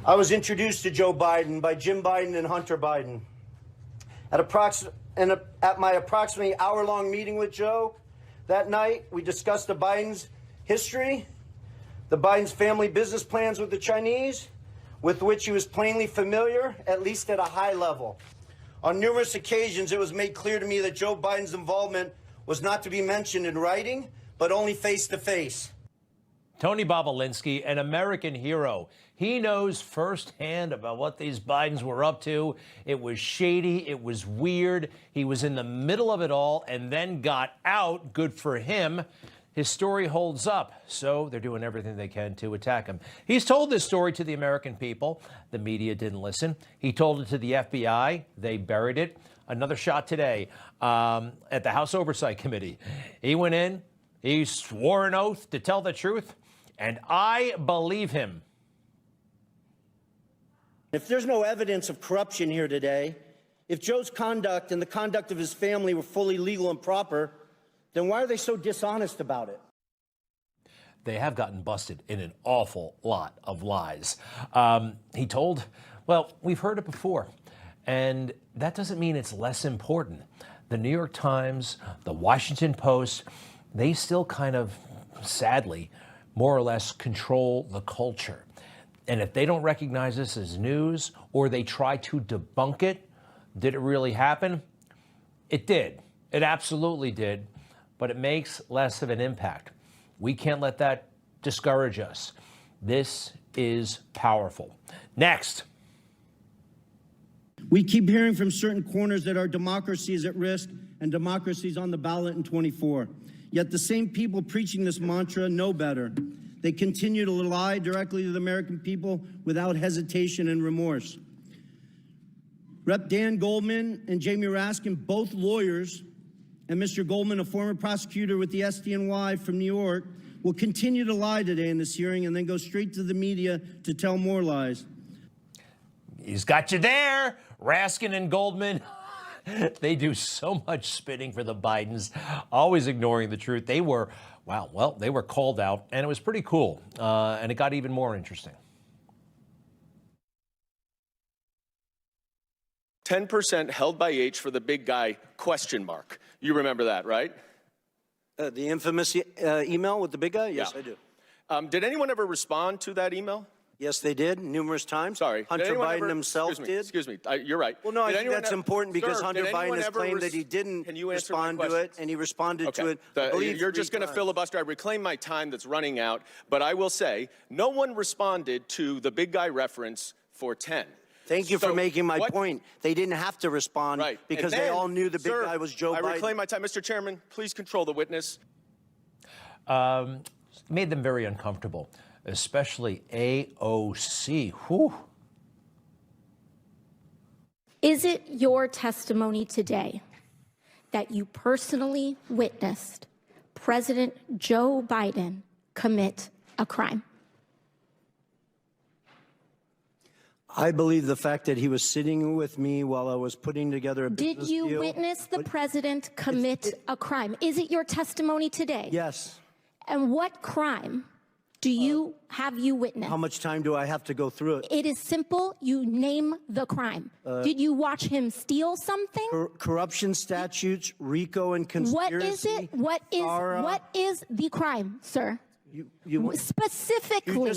I was introduced to Joe Biden by Jim Biden and Hunter Biden. At my approximately hour-long meeting with Joe that night, we discussed the Biden's history, the Biden's family business plans with the Chinese, with which he was plainly familiar, at least at a high level. On numerous occasions, it was made clear to me that Joe Biden's involvement was not to be mentioned in writing, but only face-to-face. Tony Bobolinsky, an American hero. He knows firsthand about what these Bidens were up to. It was shady. It was weird. He was in the middle of it all and then got out. Good for him. His story holds up, so they're doing everything they can to attack him. He's told this story to the American people. The media didn't listen. He told it to the FBI. They buried it. Another shot today at the House Oversight Committee. He went in. He swore an oath to tell the truth, and I believe him. If there's no evidence of corruption here today, if Joe's conduct and the conduct of his family were fully legal and proper, then why are they so dishonest about it? They have gotten busted in an awful lot of lies. He told, well, we've heard it before, and that doesn't mean it's less important. The New York Times, the Washington Post, they still kind of, sadly, more or less control the culture. And if they don't recognize this as news or they try to debunk it, did it really happen? It did. It absolutely did. But it makes less of an impact. We can't let that discourage us. This is powerful. Next. We keep hearing from certain corners that our democracy is at risk and democracy is on the ballot in 24. Yet the same people preaching this mantra know better. They continue to lie directly to the American people without hesitation and remorse. Rep. Dan Goldman and Jamie Raskin, both lawyers, and Mr. Goldman, a former prosecutor with the SDNY from New York, will continue to lie today in this hearing and then go straight to the media to tell more lies. He's got you there, Raskin and Goldman. They do so much spinning for the Bidens, always ignoring the truth. They were, wow, well, they were called out, and it was pretty cool, and it got even more interesting. 10% held by H for the big guy, question mark. You remember that, right? The infamous email with the big guy? Yes, Yeah. I do. Did anyone ever respond to that email? Yes, they did, numerous times. Sorry. Hunter Biden himself did. Excuse me. You're right. Well, no, I think that's important because Hunter Biden has claimed that he didn't respond to it, and he responded to it. You're just going to filibuster. I reclaim my time that's running out, but I will say no one responded to the big guy reference for 10. Thank you for making my point. They didn't have to respond because they all knew the big guy was Joe Biden. I reclaim my time. Mr. Chairman, please control the witness. Made them very uncomfortable, especially AOC. Whew. Is it your testimony today that you personally witnessed President Joe Biden commit a crime? I believe the fact that he was sitting with me while I was putting together a business deal. Did you witness the president commit a crime? Is it your testimony today? Yes. And what crime have you witnessed? How much time do I have to go through it? It is simple. You name the crime. Did you watch him steal something? Corruption statutes, RICO and conspiracy. What is it? What is the crime, sir? Specifically.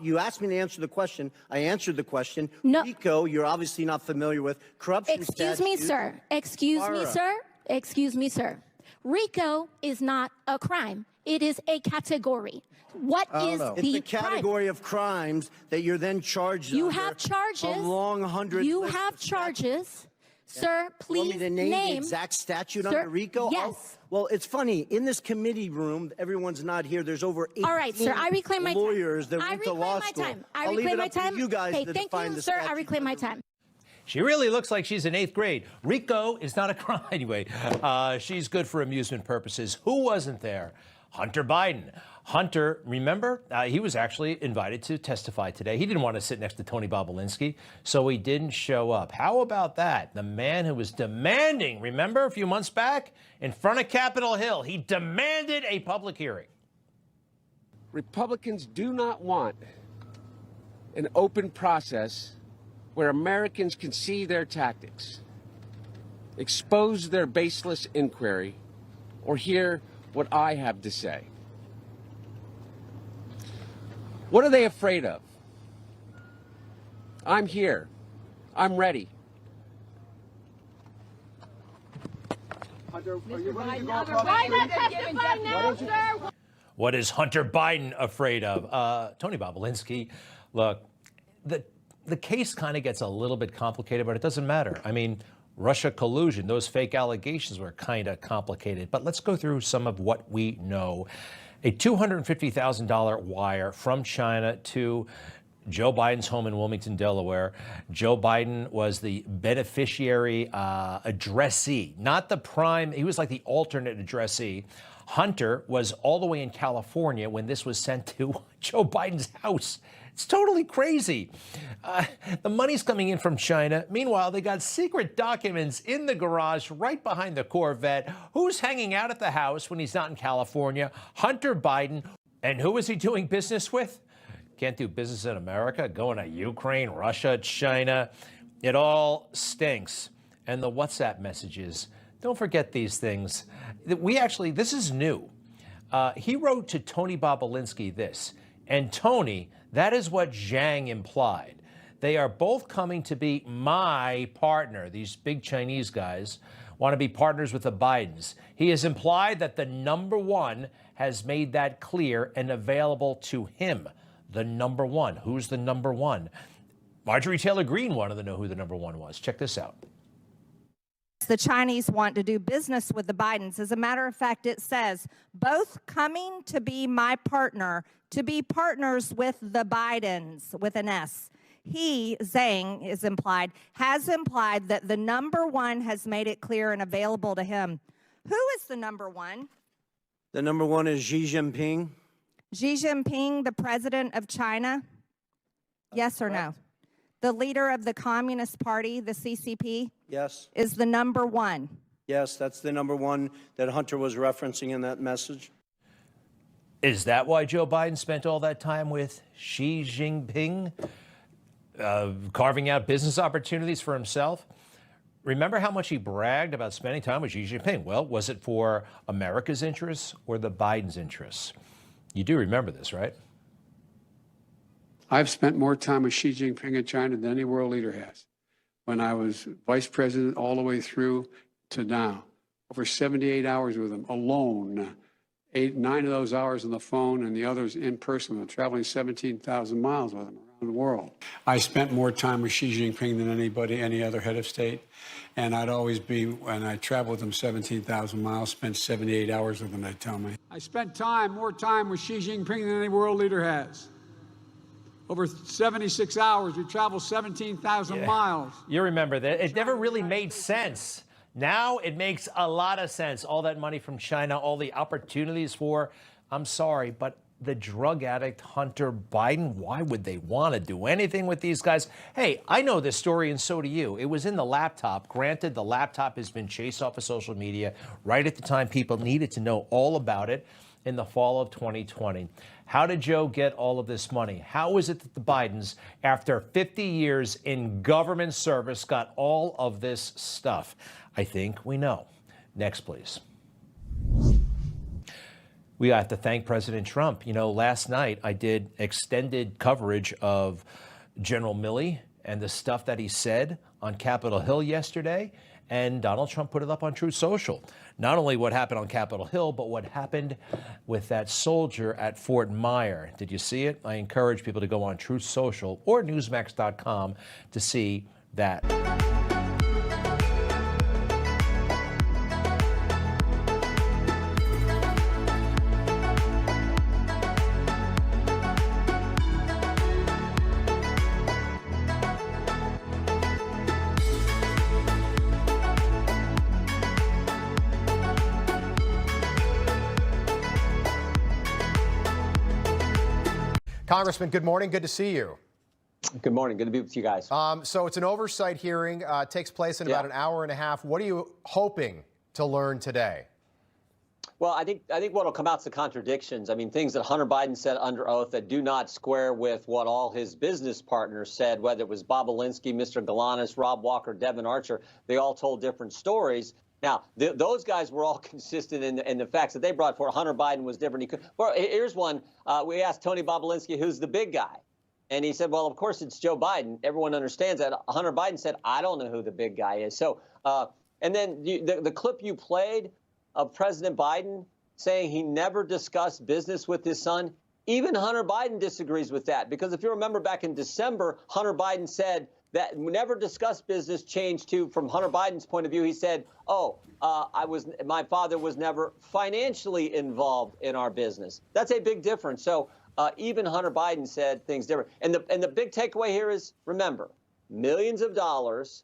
You asked me to answer the question. I answered the question. No. RICO, you're obviously not familiar with. Corruption statutes. Excuse me, sir. Excuse me, sir. Excuse me, sir. RICO is not a crime. It is a category. What is the It's a category of crimes that you're then charged You have charges. A long 100. You have charges. Sir, please want me to name the exact statute under RICO? Yes. Oh, well, it's funny. In this committee room, everyone's not here. There's over 18 All right, sir. I reclaim my time. lawyers that went to law school. I reclaim my time. You guys hey, to thank define you, the sir. I statute. reclaim my time. She really looks like she's in 8th grade. RICO is not a crime. Anyway, she's good for amusement purposes. Who wasn't there? Hunter Biden. Hunter, remember, he was actually invited to testify today. He didn't want to sit next to Tony Bobolinsky, so he didn't show up. How about that? The man who was demanding, remember a few months back, in front of Capitol Hill, he demanded a public hearing. Republicans do not want an open process where Americans can see their tactics, expose their baseless inquiry, or hear what I have to say. What are they afraid of? I'm here. I'm ready. Hunter, are you ready to go across the street? What is Hunter Biden afraid of? Tony Bobolinsky, look, the case kind of gets a little bit complicated, but it doesn't matter. I mean, Russia collusion, those fake allegations were kind of complicated. But let's go through some of what we know. A $250,000 wire from China to Joe Biden's home in Wilmington, Delaware. Joe Biden was the beneficiary addressee, not the prime. He was like the alternate addressee. Hunter was all the way in California when this was sent to Joe Biden's house. It's totally crazy. The money's coming in from China. Meanwhile, they got secret documents in the garage right behind the Corvette. Who's hanging out at the house when he's not in California? Hunter Biden. And who is he doing business with? Can't do business in America, going to Ukraine, Russia, China. It all stinks. And the WhatsApp messages. Don't forget these things. This is new. He wrote to Tony Bobolinsky this. And Tony, that is what Zhang implied. They are both coming to be my partner. These big Chinese guys want to be partners with the Bidens. He has implied that the number one has made that clear and available to him. The number one. Who's the number one? Marjorie Taylor Greene wanted to know who the number one was. Check this out. The Chinese want to do business with the Bidens. As a matter of fact, it says, both coming to be my partner, to be partners with the Bidens, with an S. He, Zhang, has implied that the number one has made it clear and available to him. Who is the number one? The number one is Xi Jinping. Xi Jinping, the president of China? Yes or no? The leader of the Communist Party, the CCP? Yes. Is the number one? Yes, that's the number one that Hunter was referencing in that message. Is that why Joe Biden spent all that time with Xi Jinping, carving out business opportunities for himself? Remember how much he bragged about spending time with Xi Jinping? Well, was it for America's interests or the Biden's interests? You do remember this, right? I've spent more time with Xi Jinping in China than any world leader has. When I was vice president all the way through to now, over 78 hours with him alone, 9 of those hours on the phone and the others in person. I'm traveling 17,000 miles with him around the world. I spent more time with Xi Jinping than any other head of state. And I'd always be, when I traveled with him 17,000 miles, spent 78 hours with him, they tell me. I spent more time with Xi Jinping than any world leader has. Over 76 hours, we traveled 17,000 miles. You remember that. It never really made sense. Now it makes a lot of sense. All that money from China, all the opportunities for, I'm sorry, but the drug addict Hunter Biden, why would they want to do anything with these guys? Hey, I know this story and so do you. It was in the laptop. Granted, the laptop has been chased off of social media right at the time people needed to know all about it in the fall of 2020. How did Joe get all of this money? How is it that the Bidens, after 50 years in government service, got all of this stuff? I think we know. Next, please. We have to thank President Trump. You know, last night I did extended coverage of General Milley and the stuff that he said on Capitol Hill yesterday, and Donald Trump put it up on Truth Social. Not only what happened on Capitol Hill, but what happened with that soldier at Fort Myer. Did you see it? I encourage people to go on Truth Social or Newsmax.com to see that. Congressman, good morning. Good to see you. Good morning. Good to be with you guys. So it's an oversight hearing. Takes place in about an hour and a half. What are you hoping to learn today? Well, I think what will come out is the contradictions. I mean, things that Hunter Biden said under oath that do not square with what all his business partners said, whether it was Bob Alinsky, Mr. Galanis, Rob Walker, Devin Archer. They all told different stories. Now, those guys were all consistent in the facts that they brought forward. Hunter Biden was different. Well, here's one. We asked Tony Bobolinsky, who's the big guy? And he said, well, of course, it's Joe Biden. Everyone understands that. Hunter Biden said, I don't know who the big guy is. So, and then the clip you played of President Biden saying he never discussed business with his son, even Hunter Biden disagrees with that. Because if you remember back in December, Hunter Biden said that we never discussed business changed to, from Hunter Biden's point of view, he said, my father was never financially involved in our business. That's a big difference. So even Hunter Biden said things different. And the big takeaway here is, remember, millions of dollars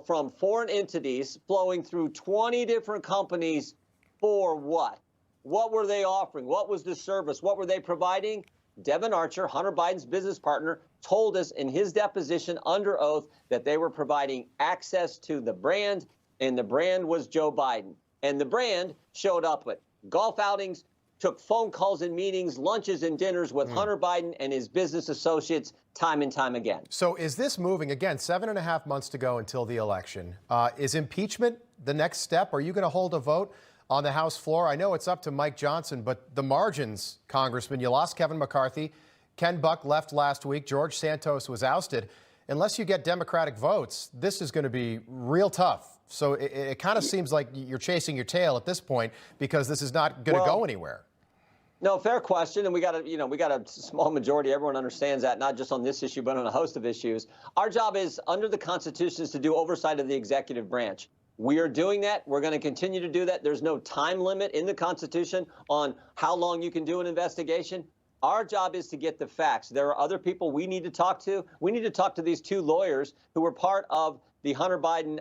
from foreign entities flowing through 20 different companies for what? What were they offering? What was the service? What were they providing? Devin Archer, Hunter Biden's business partner, told us in his deposition under oath that they were providing access to the brand, and the brand was Joe Biden. And the brand showed up with golf outings, took phone calls and meetings, lunches and dinners with Hunter Biden and his business associates time and time again. So is this moving, again, 7.5 months to go until the election? Is impeachment the next step? Are you going to hold a vote on the House floor? I know it's up to Mike Johnson, but the margins, Congressman, you lost Kevin McCarthy. Ken Buck left last week. George Santos was ousted. Unless you get Democratic votes, this is going to be real tough. So it kind of seems like you're chasing your tail at this point because this is not going to go anywhere. No, fair question. And we got a small majority. Everyone understands that, not just on this issue, but on a host of issues. Our job is, under the Constitution, is to do oversight of the executive branch. We are doing that. We're going to continue to do that. There's no time limit in the Constitution on how long you can do an investigation. Our job is to get the facts. There are other people we need to talk to. We need to talk to these two lawyers who were part of the Hunter Biden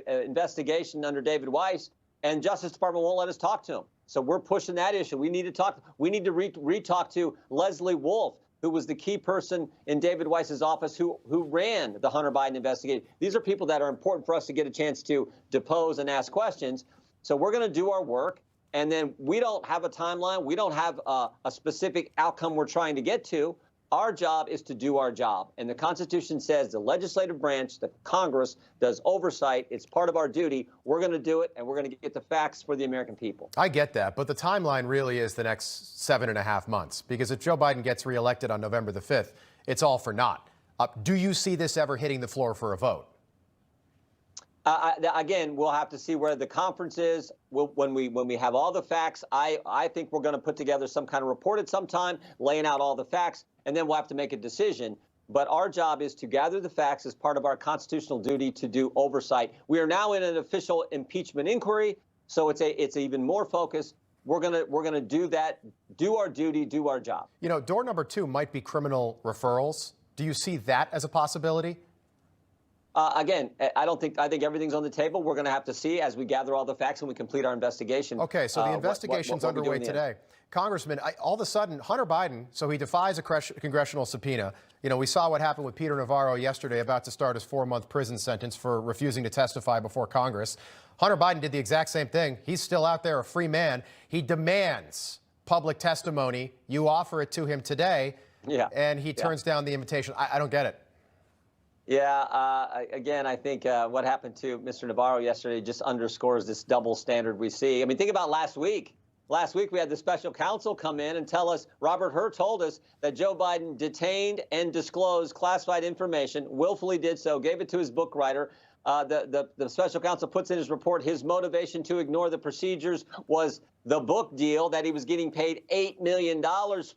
investigation under David Weiss, and Justice Department won't let us talk to them. So we're pushing that issue. We need to talk. We need to re-talk to Leslie Wolf, who was the key person in David Weiss's office who ran the Hunter Biden investigation. These are people that are important for us to get a chance to depose and ask questions. So we're going to do our work. And then we don't have a timeline. We don't have a specific outcome we're trying to get to. Our job is to do our job. And the Constitution says the legislative branch, the Congress, does oversight. It's part of our duty. We're going to do it, and we're going to get the facts for the American people. I get that, but the timeline really is the next 7.5 months, because if Joe Biden gets reelected on November the 5th, it's all for naught. Do you see this ever hitting the floor for a vote? Again, we'll have to see where the conference is. When we have all the facts, I think we're going to put together some kind of report at some time, laying out all the facts, and then we'll have to make a decision. But our job is to gather the facts as part of our constitutional duty to do oversight. We are now in an official impeachment inquiry, so it's even more focused. We're gonna do that, do our duty, do our job. You know, door number 2 might be criminal referrals. Do you see that as a possibility? Again, I think everything's on the table. We're going to have to see as we gather all the facts and we complete our investigation. Okay, so the investigation's underway today. Congressman, all of a sudden, Hunter Biden, so he defies a congressional subpoena. You know, we saw what happened with Peter Navarro yesterday, about to start his 4-month prison sentence for refusing to testify before Congress. Hunter Biden did the exact same thing. He's still out there, a free man. He demands public testimony. You offer it to him today, and he turns down the invitation. I don't get it. Yeah, again, I think what happened to Mr. Navarro yesterday just underscores this double standard we see. I mean, think about last week. Last week, we had the special counsel come in and tell us, Robert Hur told us that Joe Biden detained and disclosed classified information, willfully did so, gave it to his book writer. The special counsel puts in his report his motivation to ignore the procedures was the book deal that he was getting paid $8 million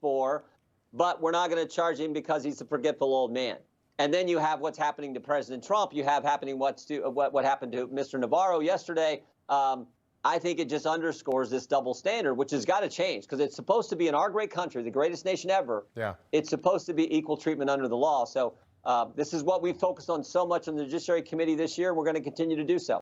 for, but we're not going to charge him because he's a forgetful old man. And then you have what's happening to President Trump. You have happening what happened to Mr. Navarro yesterday. I think it just underscores this double standard, which has got to change, because it's supposed to be in our great country, the greatest nation ever. Yeah. It's supposed to be equal treatment under the law. So this is what we focused on so much on the Judiciary Committee this year. We're going to continue to do so.